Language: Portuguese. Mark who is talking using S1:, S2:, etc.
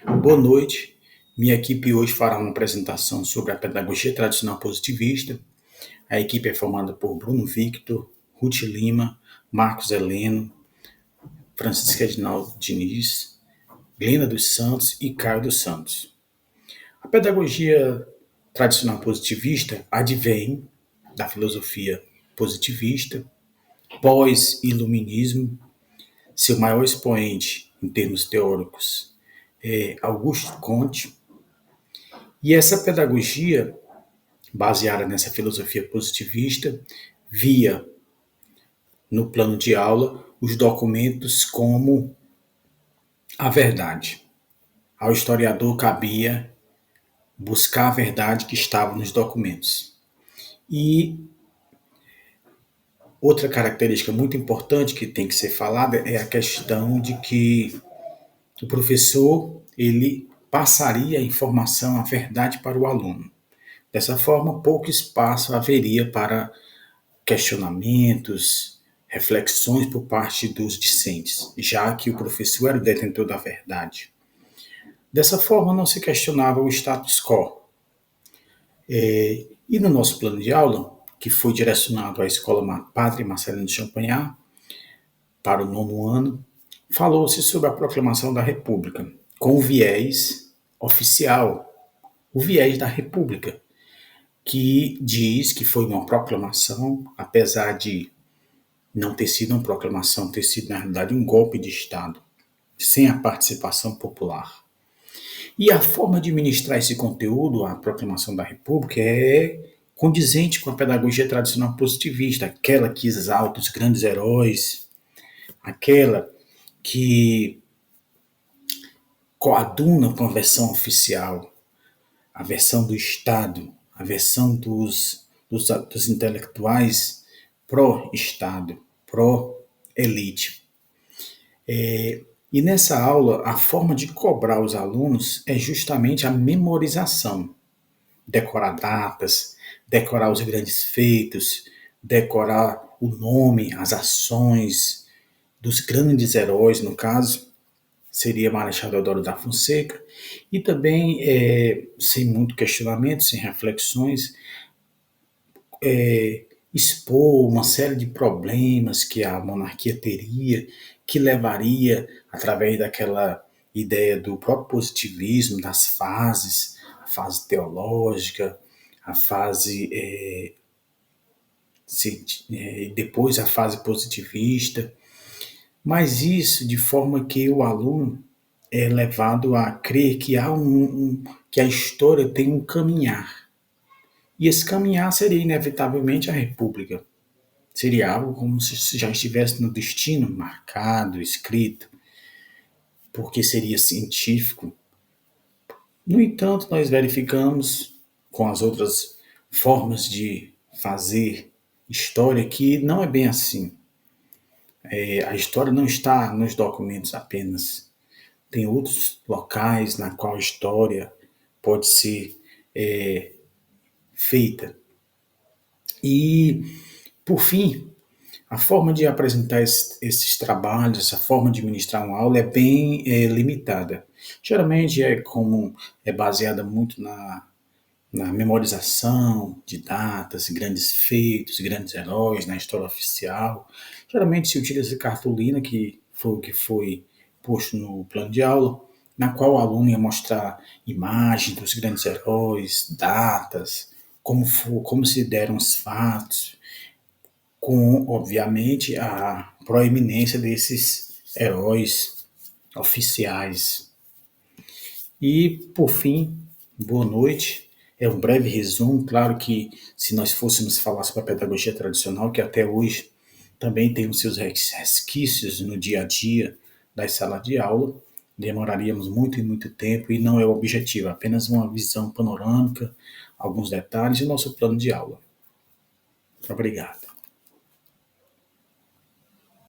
S1: Boa noite. Minha equipe hoje fará uma apresentação sobre a pedagogia tradicional positivista. A equipe é formada por Bruno Victor, Ruth Lima, Marcos Heleno, Francisca Edinaldo Diniz, Glenda dos Santos e Caio dos Santos. A pedagogia tradicional positivista advém da filosofia positivista, pós-iluminismo. Seu maior expoente, em termos teóricos, é Auguste Comte. E essa pedagogia, baseada nessa filosofia positivista, via no plano de aula os documentos como a verdade. Ao historiador cabia buscar a verdade que estava nos documentos. E outra característica muito importante que tem que ser falada é a questão de que o professor ele passaria a informação, a verdade para o aluno. Dessa forma, pouco espaço haveria para questionamentos, reflexões por parte dos discentes, já que o professor era o detentor da verdade. Dessa forma, não se questionava o status quo. E no nosso plano de aula, que foi direcionado à Escola Padre Marcelino de Champagnat, para o 9º ano, falou-se sobre a proclamação da República, com o viés oficial, o viés da República, que diz que foi uma proclamação, apesar de não ter sido uma proclamação, ter sido, na realidade, um golpe de Estado, sem a participação popular. E a forma de ministrar esse conteúdo, a proclamação da República, é condizente com a pedagogia tradicional positivista, aquela que exalta os grandes heróis, aquela que coaduna com a versão oficial, a versão do Estado, a versão dos intelectuais pró-Estado, pró-elite. E nessa aula, a forma de cobrar os alunos é justamente a memorização. Decorar datas, decorar os grandes feitos, decorar o nome, as ações dos grandes heróis, no caso, seria Marechal Deodoro da Fonseca, e também, sem muito questionamento, sem reflexões, expor uma série de problemas que a monarquia teria, que levaria, através daquela ideia do próprio positivismo, das fases, a fase teológica, a fase depois a fase positivista, mas isso de forma que o aluno é levado a crer que que a história tem um caminhar. E esse caminhar seria inevitavelmente a República. Seria algo como se já estivesse no destino marcado, escrito, porque seria científico. No entanto, nós verificamos com as outras formas de fazer história que não é bem assim. A história não está nos documentos apenas. Tem outros locais na qual a história pode ser feita. E, por fim, a forma de apresentar esses trabalhos, essa forma de ministrar uma aula é bem limitada. Geralmente é baseada muito na memorização de datas, grandes feitos, grandes heróis, na história oficial. Geralmente se utiliza cartolina, que foi o que foi posto no plano de aula, na qual o aluno ia mostrar imagens dos grandes heróis, datas, como se deram os fatos, com, obviamente, a proeminência desses heróis oficiais. E, por fim, boa noite. É um breve resumo. Claro que se nós fôssemos falar sobre a pedagogia tradicional, que até hoje também tem os seus resquícios no dia a dia das salas de aula, demoraríamos muito e muito tempo e não é o objetivo, é apenas uma visão panorâmica, alguns detalhes e o nosso plano de aula. Obrigado.